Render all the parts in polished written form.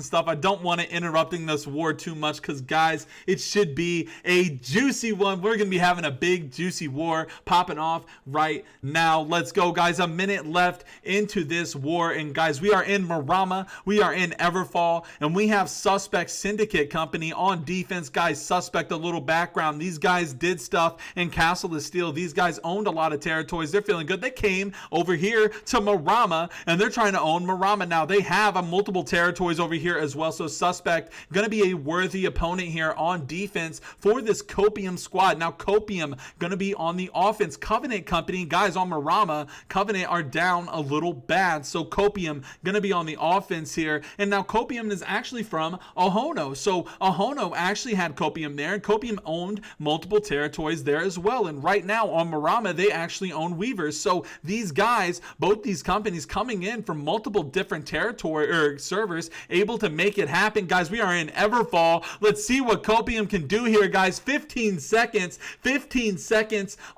and stuff. I don't want to interrupting this war too much because, guys, it should be a juicy one. We're going to be having a big, juicy war popping off right now. Let's go, guys. A minute left into this war. And, guys, we are in Maramma. We are in Everfall. And we have Suspect Syndicate Company on defense. Guys, Suspect, a little background. These guys did stuff in Castle of Steel. These guys owned a lot of territories. They're feeling good. They came over here to Maramma, and they're trying to own Maramma now. They have multiple territories over here as well. So Suspect going to be a worthy opponent here on defense for this Copium squad. Now Copium going to be on the offense. Covenant Company, guys, on Maramma, Covenant are down a little bad. So Copium going to be on the offense here. And now Copium is actually from Ahono. So Ahono actually had Copium there, and Copium owned multiple territories there as well. And right now on Maramma, they actually own Weavers. So these guys, both these companies coming in from multiple different territory or servers, able to make it happen. Guys, we are in Everfall. Let's see what Copium can do here, guys. 15 seconds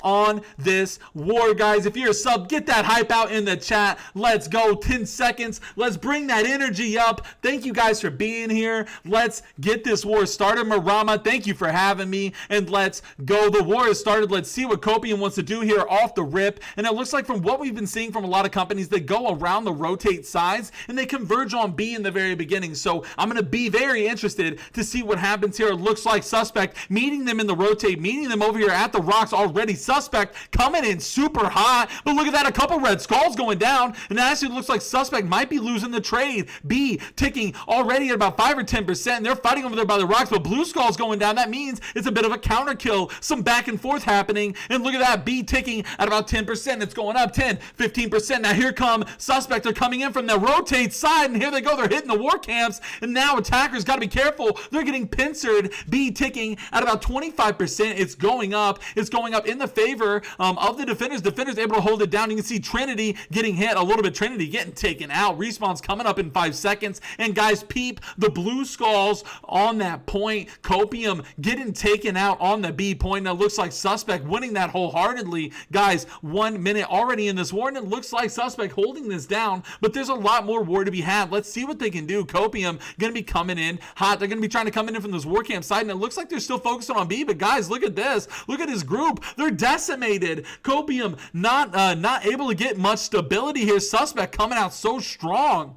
on this war, guys. If you're a sub, get that hype out in the chat. Let's go. 10 seconds. Let's bring that energy up. Thank you guys for being here. Let's get this war started. Maramma, thank you for having me, and let's go. The war has started. Let's see what Copium wants to do here off the rip. And it looks like from what we've been seeing from a lot of companies, they go around the rotate sides and they converge on B in the very beginning. So I'm going to be very interested to see what happens here. It looks like Suspect meeting them in the rotate, meeting them over here at the rocks already. Suspect coming in super hot, but look at that, a couple red skulls going down, and it actually looks like Suspect might be losing the trade. B ticking already at about 5 or 10%, and they're fighting over there by the rocks, but blue skulls going down. That means it's a bit of a counter kill, some back and forth happening, and look at that, B ticking at about 10%. It's going up 10, 15%. Now here come Suspect. They're coming in from the rotate side, and here they go. They're hitting the war camps, and now attackers got to be careful. They're getting pincered. B ticking at about 25%. It's going up. It's going up in the favor of the defenders. Defenders able to hold it down. You can see Trinity getting hit a little bit. Trinity getting taken out. Respawn's coming up in 5 seconds. And guys, peep the blue skulls on that point. Copium getting taken out on the B point. Now it looks like Suspect winning that wholeheartedly. Guys, 1 minute already in this war, and it looks like Suspect holding this down, but there's a lot more war to be had. Let's see what they can do. Copium going to be coming in hot. They're going to be trying to come in from this war camp side, and it looks like they're still focusing on B, but guys, look at this. Look at his group. They're decimated. Copium not able to get much stability here. Suspect coming out so strong.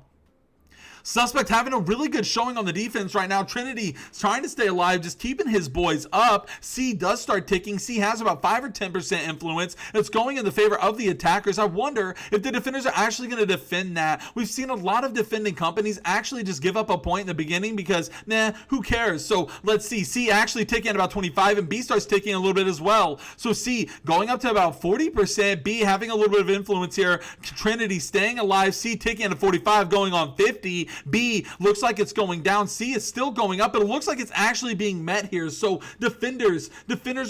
Suspect having a really good showing on the defense right now. Trinity trying to stay alive, just keeping his boys up. C does start ticking. C has about 5 or 10% influence. It's going in the favor of the attackers. I wonder if the defenders are actually going to defend that. We've seen a lot of defending companies actually just give up a point in the beginning because, nah, who cares? So let's see. C actually ticking at about 25, and B starts ticking a little bit as well. So C going up to about 40%. B having a little bit of influence here. Trinity staying alive. C ticking at 45, going on 50. B looks like it's going down. C is still going up, but it looks like it's actually being met here. So defenders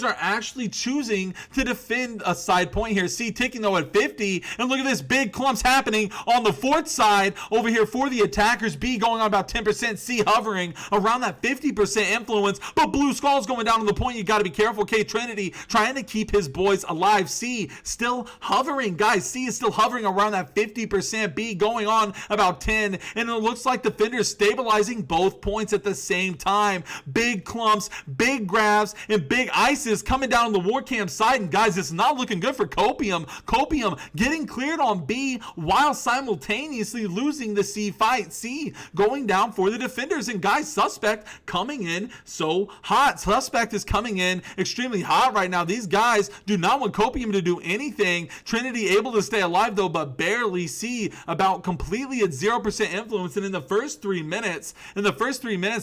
are actually choosing to defend a side point here. C ticking though at 50, and look at this, big clumps happening on the fourth side over here for the attackers. B going on about 10%. C hovering around that 50% influence, but blue skulls going down on the point. You got to be careful. K Trinity trying to keep his boys alive. C still hovering, guys. C is still hovering around that 50%. B going on about 10, and it looks like defenders stabilizing both points at the same time. Big clumps, big grabs, and big ices coming down on the war camp side. And guys, it's not looking good for Copium. Copium getting cleared on B while simultaneously losing the C fight. C going down for the defenders. And guys, Suspect coming in so hot. Suspect is coming in extremely hot right now. These guys do not want Copium to do anything. Trinity able to stay alive though, but barely. C about completely at 0% influence. And in the first 3 minutes,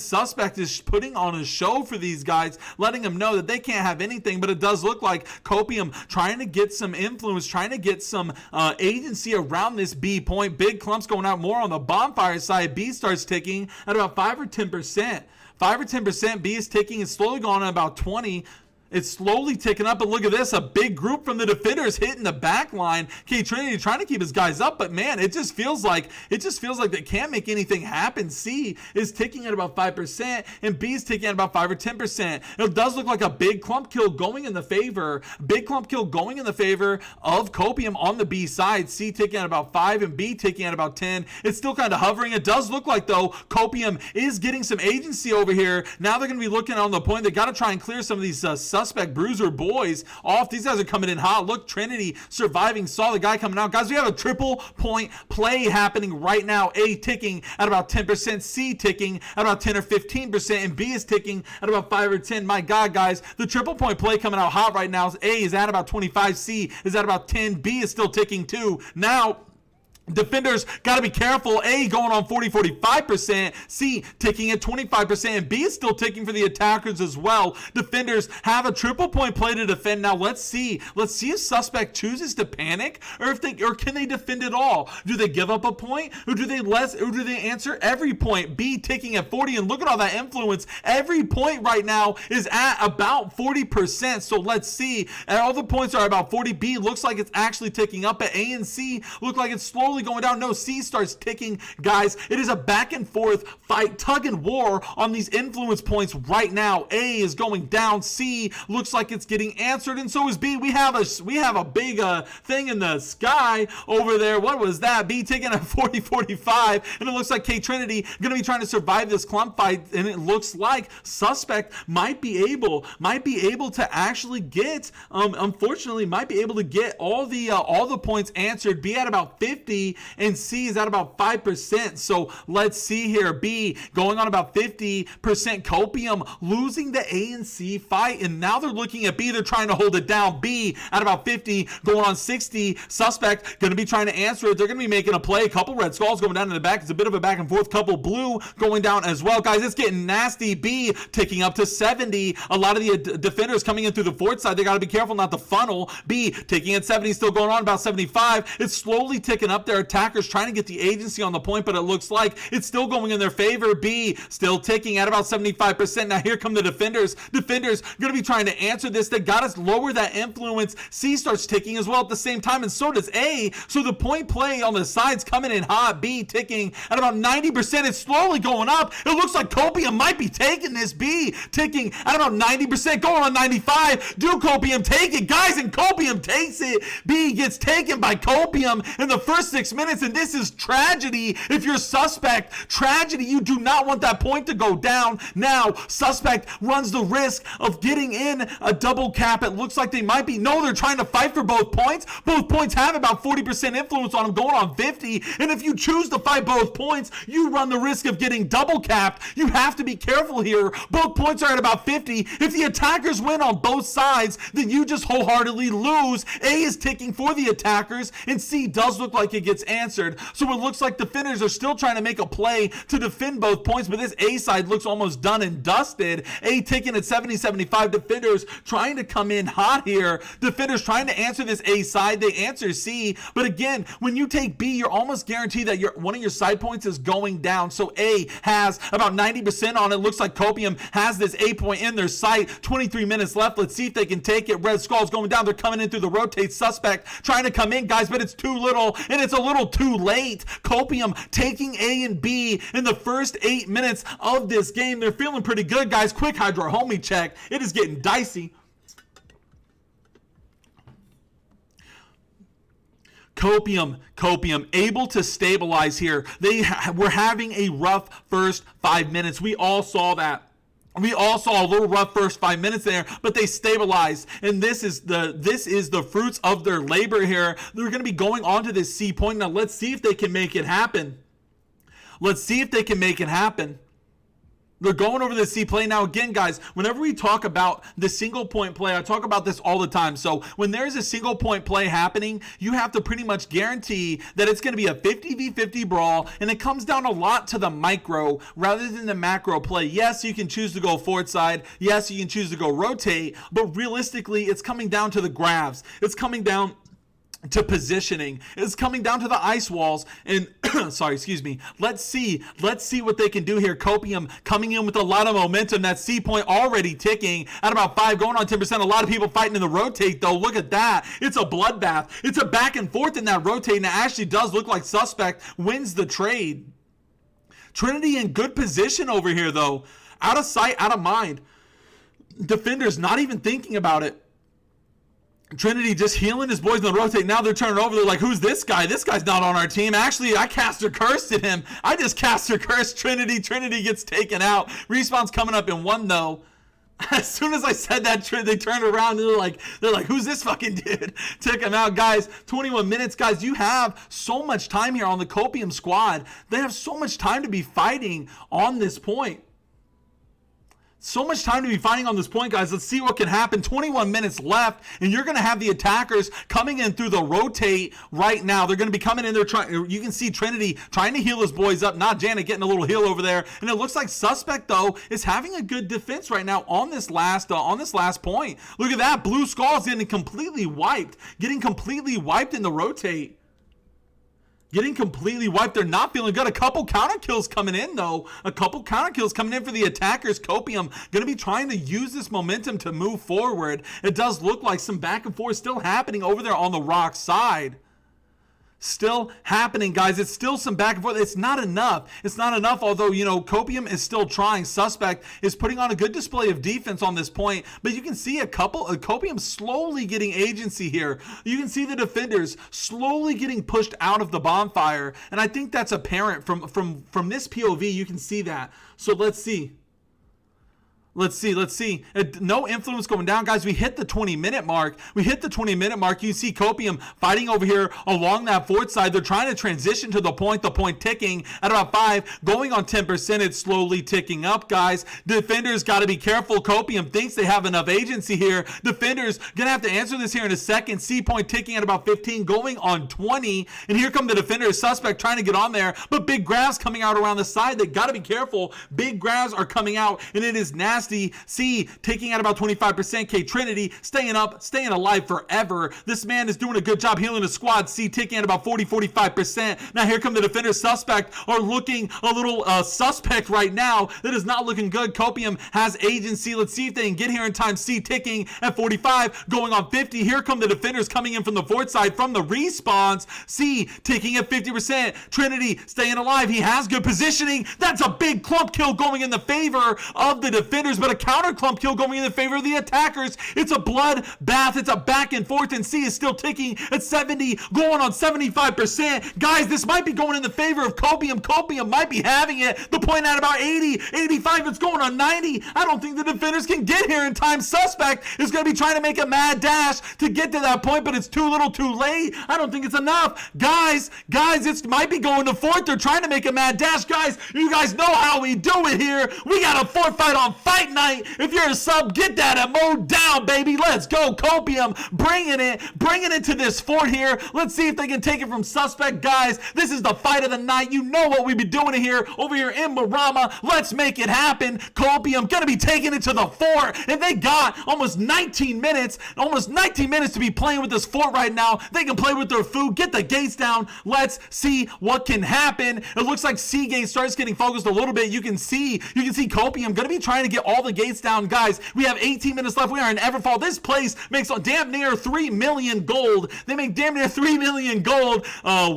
Suspect is putting on a show for these guys, letting them know that they can't have anything. But it does look like Copium trying to get some influence, trying to get some agency around this B point. Big clumps going out more on the bonfire side. B starts ticking at about 5 or 10%. 5 or 10%. B is ticking. It's slowly going on about 20. It's slowly ticking up, but look at this. A big group from the defenders hitting the back line. K Trinity trying to keep his guys up, but man, it just feels like they can't make anything happen. C is ticking at about 5%, and B is ticking at about 5 or 10%. It does look like a big clump kill going in the favor. Big clump kill going in the favor of Copium on the B side. C ticking at about 5 and B ticking at about 10. It's still kind of hovering. It does look like, though, Copium is getting some agency over here. Now they're going to be looking on the point. They got to try and clear some of these suspect bruiser boys off. These guys are coming in hot. Look, Trinity surviving, saw the guy coming out. Guys, we have a triple point play happening right now. A ticking at about 10%, C ticking at about 10 or 15%, and B is ticking at about 5 or 10. My God, guys, the triple point play coming out hot right now. A is at about 25, C is at about 10, B is still ticking too. Now, defenders got to be careful. A going on 40-45%, C ticking at 25%, and B is still ticking for the attackers as well. Defenders have a triple point play to defend. Now let's see if suspect chooses to panic, or can they defend it all? Do they give up a point, or do they answer every point? B ticking at 40, and look at all that influence. Every point right now is at about 40%. So let's see. And all the points are about 40. B looks like it's actually ticking up, but A and C look like it's slowly going down. No, C starts ticking. Guys, it is a back and forth fight, tug and war on these influence points right now. A is going down. C looks like it's getting answered, and so is B. We have a big thing in the sky over there. What was that? B ticking at 40-45, and it looks like K Trinity going to be trying to survive this clump fight, and it looks like suspect might be able to actually get unfortunately might be able to get all the points answered. B at about 50, and C is at about 5%. So let's see here. B going on about 50%. Copium losing the A and C fight, and now they're looking at B. They're trying to hold it down. B at about 50, going on 60. Suspect going to be trying to answer it. They're going to be making a play. A couple red skulls going down in the back. It's a bit of a back and forth. Couple blue going down as well. Guys, it's getting nasty. B ticking up to 70. A lot of the defenders coming in through the fort side. They got to be careful not to funnel. B ticking at 70, still going on about 75. It's slowly ticking up there. Attackers trying to get the agency on the point, but it looks like it's still going in their favor. B still ticking at about 75%. Now here come the defenders. Defenders going to be trying to answer this. They got to lower that influence. C starts ticking as well at the same time, and so does A. So the point play on the sides coming in hot. B ticking at about 90%. It's slowly going up. It looks like Copium might be taking this. B ticking at about 90%, going on 95. Do Copium take it? Guys, and Copium takes it. B gets taken by Copium in the first 6 minutes, and this is tragedy. If you're suspect, tragedy. You do not want that point to go down. Now, suspect runs the risk of getting in a double cap. It looks like they might be. No, they're trying to fight for both points. Both points have about 40% influence on them, going on 50. And if you choose to fight both points, you run the risk of getting double capped. You have to be careful here. Both points are at about 50. If the attackers win on both sides, then you just wholeheartedly lose. A is ticking for the attackers, and C does look like it gets answered. So it looks like defenders are still trying to make a play to defend both points, but this A side looks almost done and dusted. A ticking at 70-75. Defenders trying to come in hot here. Defenders trying to answer this A side. They answer C, but again, when you take B, you're almost guaranteed that one of your side points is going down. So A has about 90% on it. Looks like Copium has this A point in their sight. 23 minutes left. Let's see if they can take it. Red Skull's going down. They're coming in through the rotate. Suspect trying to come in, guys, but it's too little, and it's a little too late. Copium taking A and B in the first 8 minutes of this game. They're feeling pretty good, guys. Quick hydro homie check. It is getting dicey. Copium able to stabilize here. They were having a rough first 5 minutes. We all saw that. We all saw a little rough first 5 minutes there, but they stabilized, and this is the fruits of their labor here. They're going to be going on to this C point. Now let's see if they can make it happen. Let's see if they can make it happen. They're going over the C play. Now, again, guys, whenever we talk about the single point play, I talk about this all the time. So when there's a single point play happening, you have to pretty much guarantee that it's going to be a 50v50 brawl, and it comes down a lot to the micro rather than the macro play. Yes, you can choose to go forward side. Yes, you can choose to go rotate, but realistically, it's coming down to the grabs. It's coming down to positioning. It's coming down to the ice walls, and Sorry, excuse me. Let's see what they can do here. Copium coming in with a lot of momentum. That C point already ticking at about 5, going on 10%. A lot of people fighting in the rotate, though. Look at that. It's a bloodbath. It's a back and forth in that rotate, and it actually does look like Suspect wins the trade. Trinity in good position over here, though. Out of sight, out of mind. Defenders not even thinking about it. Trinity just healing his boys in the rotate. Now they're turning over. They're like, who's this guy? This guy's not on our team. Actually, I caster cursed at him. I just caster cursed Trinity. Trinity gets taken out. Respawn's coming up in 1, though. As soon as I said that, they turned around and they're like, who's this fucking dude? Took him out, guys. 21 minutes, guys. You have so much time here on the Copium squad. They have so much time to be fighting on this point. So much time to be fighting on this point, guys. Let's see what can happen. 21 minutes left, and you're going to have the attackers coming in through the rotate right now. They're going to be coming in there trying. You can see Trinity trying to heal his boys up. Not Janet getting a little heal over there, and it looks like Suspect though is having a good defense right now on this last point. Look at that. Blue Skull's getting completely wiped in the rotate. Getting completely wiped. They're not feeling good. A couple counter kills coming in, though. A couple counter kills coming in for the attackers. Copium going to be trying to use this momentum to move forward. It does look like some back and forth still happening over there on the rock side. Still happening, guys. It's still some back and forth. It's not enough. It's not enough, although, Copium is still trying. Suspect is putting on a good display of defense on this point, but you can see Copium slowly getting agency here. You can see the defenders slowly getting pushed out of the bonfire, and I think that's apparent from this POV. You can see that. So let's see. Let's see. No influence going down, guys. We hit the 20-minute mark. You see Copium fighting over here along that forward side. They're trying to transition to the point ticking at about 5, going on 10%. It's slowly ticking up, guys. Defenders got to be careful. Copium thinks they have enough agency here. Defenders going to have to answer this here in a second. C point ticking at about 15, going on 20. And here come the defenders. Suspect trying to get on there, but big grabs coming out around the side. They got to be careful. Big grabs are coming out, and it is nasty. C taking at about 25%. K Trinity staying up, staying alive forever. This man is doing a good job healing the squad. C taking at about 40-45%. Now here come the defenders. Suspect are looking a little suspect right now. That is not looking good. Copium has agency. Let's see if they can get here in time. C ticking at 45, going on 50. Here come the defenders coming in from the forward side from the respawns. C ticking at 50%. Trinity staying alive. He has good positioning. That's a big clump kill going in the favor of the defenders, but a counter clump kill going in the favor of the attackers. It's a blood bath. It's a back and forth, and C is still ticking at 70, going on 75%. Guys, this might be going in the favor of Copium. Copium might be having it. The point at about 80, 85. It's going on 90. I don't think the defenders can get here in time. Suspect is going to be trying to make a mad dash to get to that point, but it's too little too late. I don't think it's enough. Guys, it might be going to 4th. They're trying to make a mad dash. Guys, you guys know how we do it here. We got a 4th fight on Fight Night. If you're a sub, get that emote down, baby. Let's go. Copium bringing it to this fort here. Let's see if they can take it from Suspect. Guys, this is the fight of the night. You know what we've been doing here over here in Maramma. Let's make it happen. Copium gonna be taking it to the fort, and they got almost 19 minutes to be playing with this fort right now. They can play with their food, get the gates down. Let's see what can happen. It looks like Seagate starts getting focused a little bit. You can see Copium gonna be trying to get all the gates down. Guys, we have 18 minutes left. We are in Everfall. This place makes damn near 3 million gold. They make damn near 3 million gold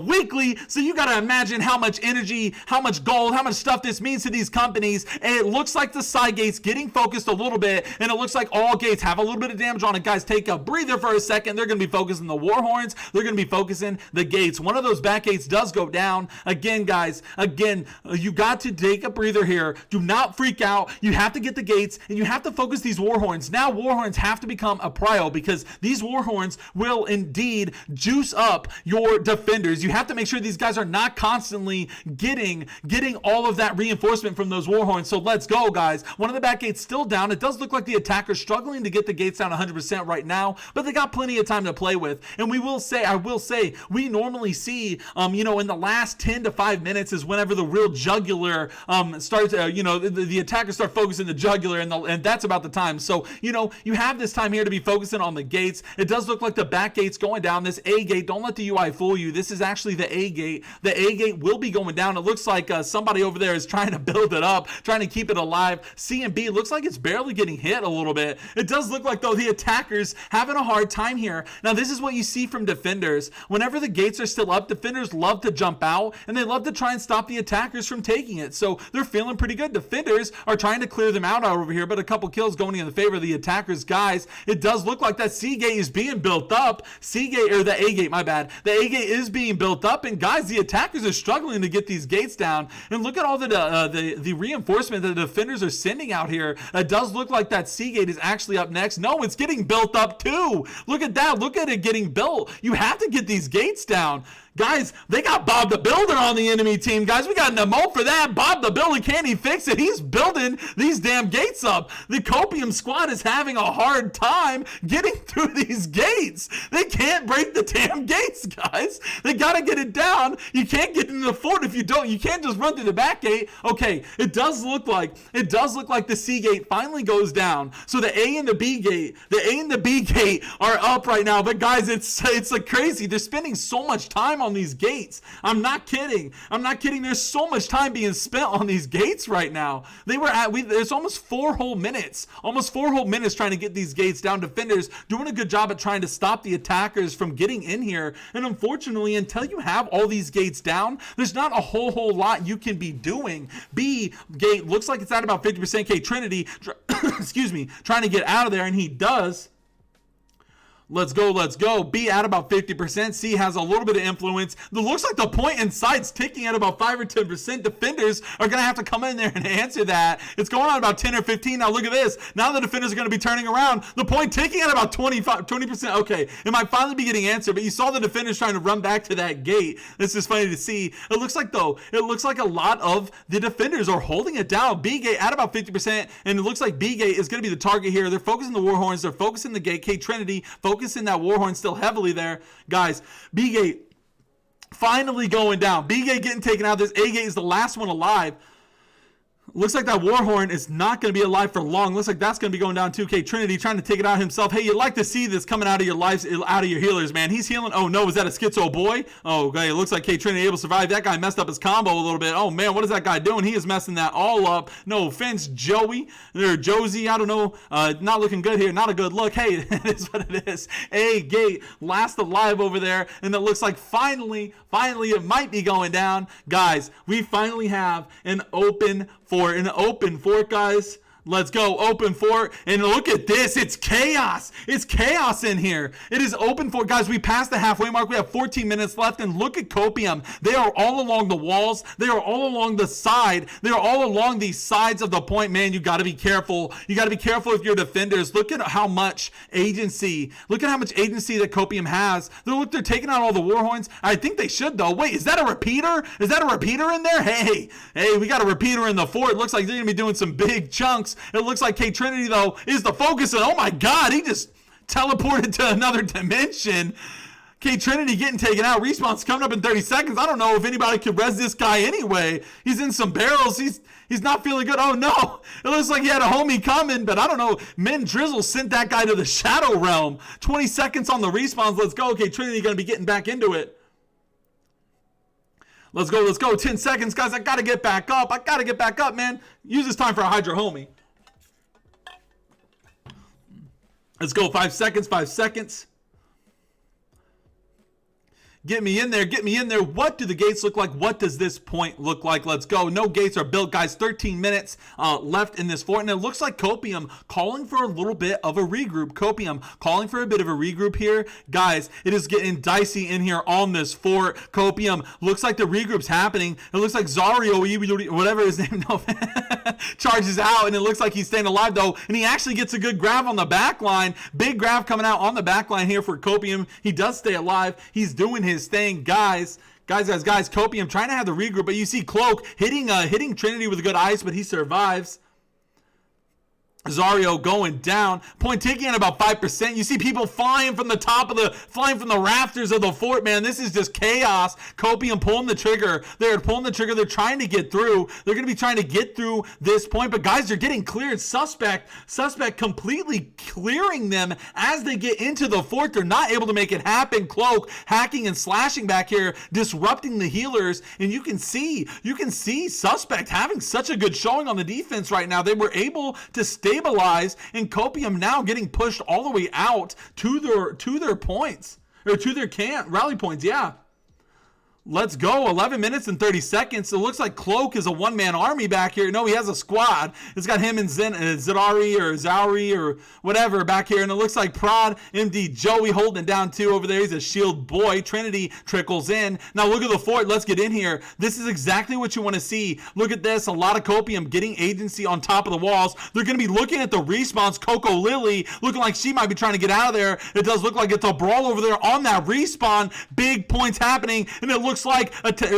weekly. So you gotta imagine how much energy, how much gold, how much stuff this means to these companies. And it looks like the side gates getting focused a little bit, and it looks like all gates have a little bit of damage on it. Guys, take a breather for a second. They're gonna be focusing the war horns. They're gonna be focusing the gates. One of those back gates does go down. Again, guys, you got to take a breather here. Do not freak out. You have to get the gates, and you have to focus these war horns. Now war horns have to become a prio, because these war horns will indeed juice up your defenders. You have to make sure these guys are not constantly getting all of that reinforcement from those war horns. So let's go, guys. One of the back gates still down. It does look like the attackers struggling to get the gates down 100% right now, but they got plenty of time to play with. And I will say, we normally see, in the last 10 to 5 minutes is whenever the real jugular starts, the attackers start focusing the jugular, and that's about the time. So, you know, you have this time here to be focusing on the gates. It does look like the back gate's going down. This A gate, don't let the UI fool you. This is actually the A gate. The A gate will be going down. It looks like somebody over there is trying to build it up, trying to keep it alive. C and B looks like it's barely getting hit a little bit. It does look like, though, the attackers having a hard time here. Now, this is what you see from defenders. Whenever the gates are still up, defenders love to jump out, and they love to try and stop the attackers from taking it. So they're feeling pretty good. Defenders are trying to clear them out over here, but a couple kills going in the favor of the attackers. Guys, it does look like that C gate is being built up. C gate, or the A gate, my bad. The A gate is being built up, and guys, the attackers are struggling to get these gates down. And look at all the reinforcement that the defenders are sending out here. It does look like that C gate is actually up next. No, it's getting built up too. Look at that. Look at it getting built. You have to get these gates down. Guys, they got Bob the Builder on the enemy team. Guys, we got an emote for that. Bob the Builder, can he fix it? He's building these damn gates up. The Copium squad is having a hard time getting through these gates. They can't break the damn gates, guys. They got to get it down. You can't get into the fort if you don't. You can't just run through the back gate. Okay, it does look like the C gate finally goes down. So the A and the B gate are up right now. But guys, it's like crazy. They're spending so much time on these gates. I'm not kidding. There's so much time being spent on these gates right now. There's almost 4 whole minutes trying to get these gates down. Defenders doing a good job at trying to stop the attackers from getting in here. And unfortunately, until you have all these gates down, there's not a whole lot you can be doing. B gate looks like it's at about 50%. K Trinity, excuse me, trying to get out of there, and he does. Let's go. B at about 50%. C has a little bit of influence. It looks like the point inside's ticking at about 5 or 10%. Defenders are going to have to come in there and answer that. It's going on about 10 or 15. Now look at this. Now the defenders are going to be turning around. The point ticking at about 20%. Okay, it might finally be getting answered, but you saw the defenders trying to run back to that gate. This is funny to see. It looks like a lot of the defenders are holding it down. B gate at about 50%, and it looks like B gate is going to be the target here. They're focusing the Warhorns. They're focusing the gate. K Trinity focusing that Warhorn still heavily there. Guys, B gate finally going down. B gate getting taken out. This A gate is the last one alive. Looks like that Warhorn is not going to be alive for long. Looks like that's going to be going down 2K Trinity trying to take it out himself. Hey, you'd like to see this coming out of your lives, out of your healers, man. He's healing. Oh, no. Is that a schizo boy? Oh, okay. It looks like K Trinity able to survive. That guy messed up his combo a little bit. Oh, man. What is that guy doing? He is messing that all up. No offense, Joey. Or Josie. I don't know. Not looking good here. Not a good look. Hey, it is what it is. A gate last alive over there. And it looks like finally it might be going down. Guys, we finally have an open fort, guys. Let's go, open fort, and look at this. It's chaos. It's chaos in here. It is open fort. Guys, we passed the halfway mark. We have 14 minutes left, and look at Copium. They are all along the walls. They are all along the side. They are all along the sides of the point. Man, you got to be careful. You got to be careful if you're defenders. Look at how much agency. Look at how much agency that Copium has. They're taking out all the Warhorns. I think they should, though. Wait, is that a repeater? Is that a repeater in there? Hey, we got a repeater in the fort. It looks like they're going to be doing some big chunks. It looks like K Trinity, though, is the focus. And oh my God, he just teleported to another dimension. K Trinity getting taken out. Respawn's coming up in 30 seconds. I don't know if anybody could res this guy anyway. He's in some barrels. He's not feeling good. Oh no. It looks like he had a homie coming, but I don't know. Min Drizzle sent that guy to the Shadow Realm. 20 seconds on the respawns. Let's go. K Trinity going to be getting back into it. Let's go. 10 seconds, guys. I got to get back up. Man. Use this time for a Hydra homie. Let's go. 5 seconds. Get me in there. What do the gates look like? What does this point look like? Let's go. No gates are built, guys. 13 minutes left in this fort. And it looks like Copium calling for a little bit of a regroup. Copium calling for a bit of a regroup here. Guys, it is getting dicey in here on this fort. Copium looks like the regroup's happening. It looks like Zario, whatever his name, no, charges out. And it looks like he's staying alive, though. And he actually gets a good grab on the back line. Big grab coming out on the back line here for Copium. He does stay alive. He's doing his thing, guys. Copium trying to have the regroup, but you see Cloak hitting Trinity with a good ice, but he survives. Zario going down, point taking at about 5%. You see people flying from the rafters of the fort, man. This is just chaos. Copium pulling the trigger. They're pulling the trigger. They're trying to get through. They're going to be trying to get through this point, but guys, they're getting cleared. Suspect completely clearing them as they get into the fort. They're not able to make it happen. Cloak hacking and slashing back here, disrupting the healers, and you can see Suspect having such a good showing on the defense right now. They were able to stabilize, and Copium now getting pushed all the way out to their points, or to their rally points. Yeah. Let's go. 11 minutes and 30 seconds. It looks like Cloak is a one-man army back here. No, he has a squad. It's got him and Zauri or whatever back here. And it looks like Prod, MD, Joey holding down too over there. He's a shield boy. Trinity trickles in. Now look at the fort. Let's get in here. This is exactly what you want to see. Look at this. A lot of Copium getting agency on top of the walls. They're going to be looking at the respawns. Coco Lily looking like she might be trying to get out of there. It does look like it's a brawl over there on that respawn. Big points happening. And it looks like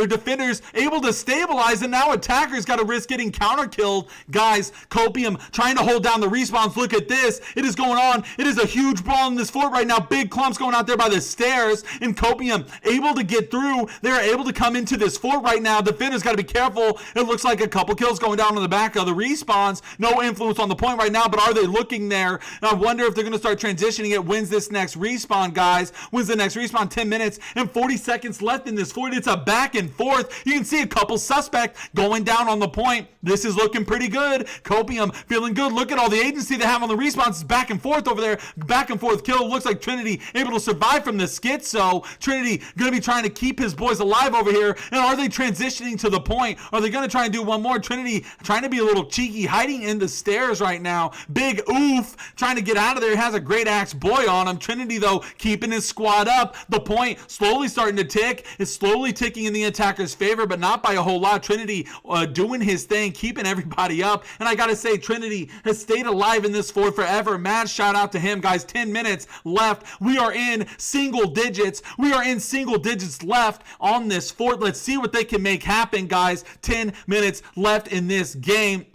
defenders able to stabilize, and now attackers got to risk getting counter killed. Guys, Copium trying to hold down the respawns. Look at this. It is going on. It is a huge brawl in this fort right now. Big clumps going out there by the stairs, and Copium able to get through. They're able to come into this fort right now. Defenders got to be careful. It looks like a couple kills going down on the back of the respawns. No influence on the point right now, but are they looking there? And I wonder if they're going to start transitioning it. Wins this next respawn, guys. Wins the next respawn. 10 minutes and 40 seconds left in this fort. It's a back and forth. You can see a couple Suspect going down on the point. This is looking pretty good. Copium feeling good. Look at all the agency they have on the respawns. It's back and forth over there. Back and forth kill. Looks like Trinity able to survive from the schizo. Trinity going to be trying to keep his boys alive over here. And are they transitioning to the point? Are they going to try and do one more? Trinity trying to be a little cheeky, hiding in the stairs right now. Big oof trying to get out of there. Has a great axe boy on him. Trinity though keeping his squad up. The point slowly starting to tick. It's slowly ticking in the attacker's favor, but not by a whole lot. Trinity doing his thing, keeping everybody up. And I gotta say, Trinity has stayed alive in this fort forever. Mad shout out to him, guys. 10 minutes left. We are in single digits. We are in single digits left on this fort. Let's see what they can make happen, guys. 10 minutes left in this game.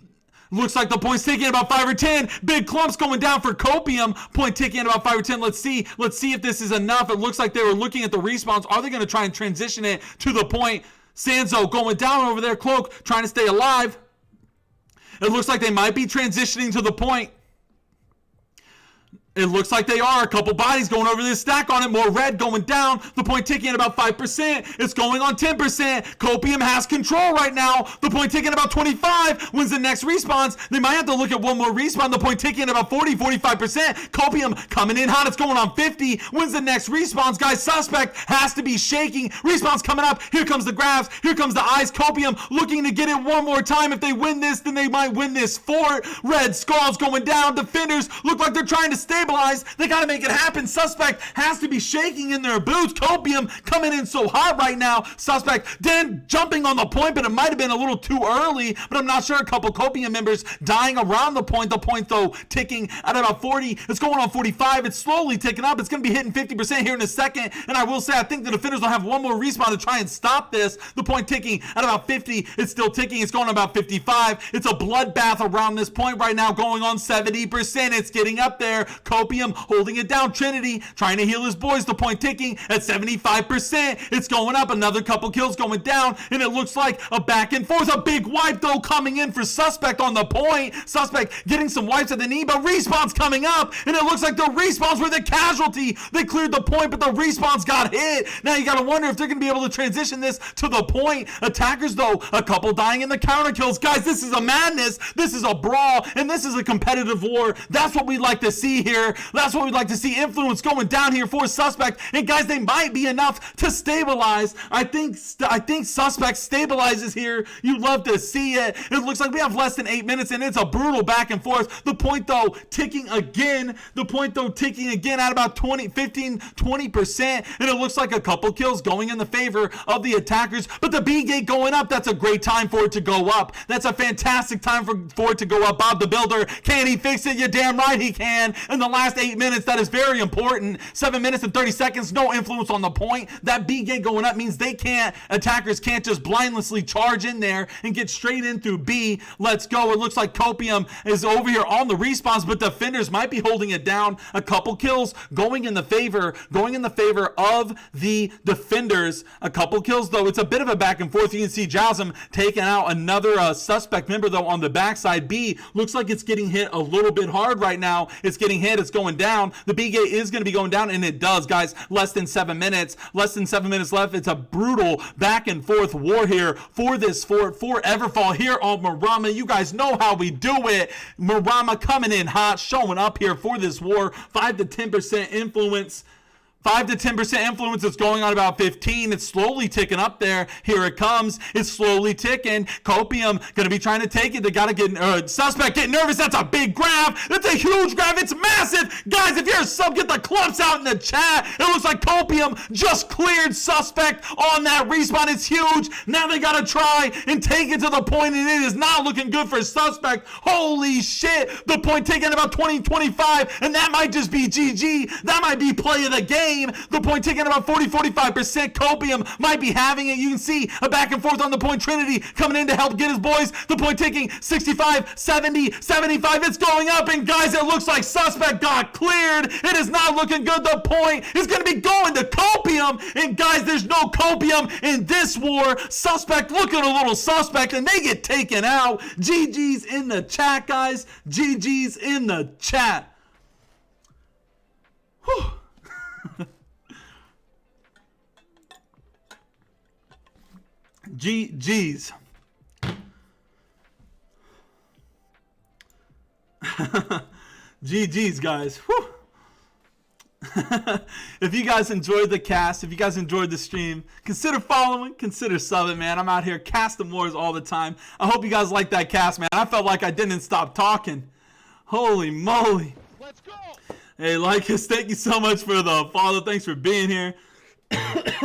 Looks like the point's taking about 5 or 10. Big clumps going down for Copium. Point taking about 5 or 10. Let's see if this is enough. It looks like they were looking at the respawns. Are they going to try and transition it to the point? Sanzo going down over there. Cloak trying to stay alive. It looks like they might be transitioning to the point. It looks like they are. A couple bodies going over this stack on it. More red going down. The point ticking at about 5%. It's going on 10%. Copium has control right now. The point ticking at about 25. When's the next respawns? They might have to look at one more respawn. The point ticking at about 40, 45%. Copium coming in hot. It's going on 50. When's the next respawns? Guys, Suspect has to be shaking. Respawns coming up. Here comes the grabs. Here comes the eyes. Copium looking to get it one more time. If they win this, then they might win this fort. Red skulls going down. Defenders look like they're trying to stabilize. They got to make it happen. Suspect has to be shaking in their boots. Copium coming in so hot right now. Suspect then jumping on the point, but it might have been a little too early, but I'm not sure. A couple Copium members dying around the point. The point, though, ticking at about 40. It's going on 45. It's slowly ticking up. It's going to be hitting 50% here in a second, and I will say I think the defenders will have one more respawn to try and stop this. The point ticking at about 50. It's still ticking. It's going on about 55. It's a bloodbath around this point right now, going on 70%. It's getting up there. Copium holding it down. Trinity trying to heal his boys. The point ticking at 75%. It's going up. Another couple kills going down, and it looks like a back and forth. A big wipe though coming in for Suspect on the point. Suspect getting some wipes at the knee, but respawns coming up, and it looks like the respawns were the casualty. They cleared the point, but the respawns got hit. Now you gotta wonder if they're gonna be able to transition this to the point. Attackers though, a couple dying in the counter kills. Guys, this is a madness. This is a brawl, and this is a competitive war. That's what we like to see here. That's what we'd like to see. Influence going down here for Suspect. And guys, they might be enough to stabilize. I think Suspect stabilizes here. You love to see it. It looks like we have less than 8 minutes, and it's a brutal back and forth. The point though ticking again. The point though ticking again at about 15-20%. And it looks like a couple kills going in the favor of the attackers. But the B gate going up, that's a great time for it to go up. That's a fantastic time for it to go up. Bob the Builder, can he fix it? You're damn right he can. And the last 8 minutes. That is very important. 7 minutes and 30 seconds, no influence on the point. That B gate going up means attackers can't just blindlessly charge in there and get straight in through B. Let's go. It looks like Copium is over here on the respawns, but defenders might be holding it down. A couple kills going in the favor of the defenders. A couple kills, though. It's a bit of a back and forth. You can see Jasm taking out another suspect member, though, on the backside. B looks like it's getting hit a little bit hard right now. It's getting hit. It's going down. The B gate is going to be going down, and it does, guys. Less than 7 minutes. Less than 7 minutes left. It's a brutal back and forth war here for this fort, for Everfall here on Maramma. You guys know how we do it. Maramma coming in hot, showing up here for this war. 5 to 10% influence. 5 to 10% influence. It's going on about 15. It's slowly ticking up there. Here it comes. It's slowly ticking. Copium going to be trying to take it. They got to get suspect get nervous. That's a big grab. That's a huge grab. It's massive. Guys, if you're a sub, get the clubs out in the chat. It looks like Copium just cleared suspect on that respawn. It's huge. Now they got to try and take it to the point, and it is not looking good for suspect. Holy shit. The point taken about 20-25, and that might just be GG. That might be play of the game. The point taken about 40-45%. Copium might be having it. You can see a back and forth on the point. Trinity coming in to help get his boys. The point taking 65, 70, 75. It's going up, and guys, it looks like suspect got cleared. It is not looking good. The point is going to be going to Copium, and guys, there's no Copium in this war. Suspect looking a little suspect, and they get taken out. GG's in the chat, guys. GG's in the chat. Whew. GG's. GG's, guys. Whew. If you guys enjoyed the cast, if you guys enjoyed the stream, consider following, consider subbing, man. I'm out here casting wars all the time. I hope you guys like that cast, man. I felt like I didn't stop talking. Holy moly. Let's go. Hey, Lycus, thank you so much for the follow. Thanks for being here.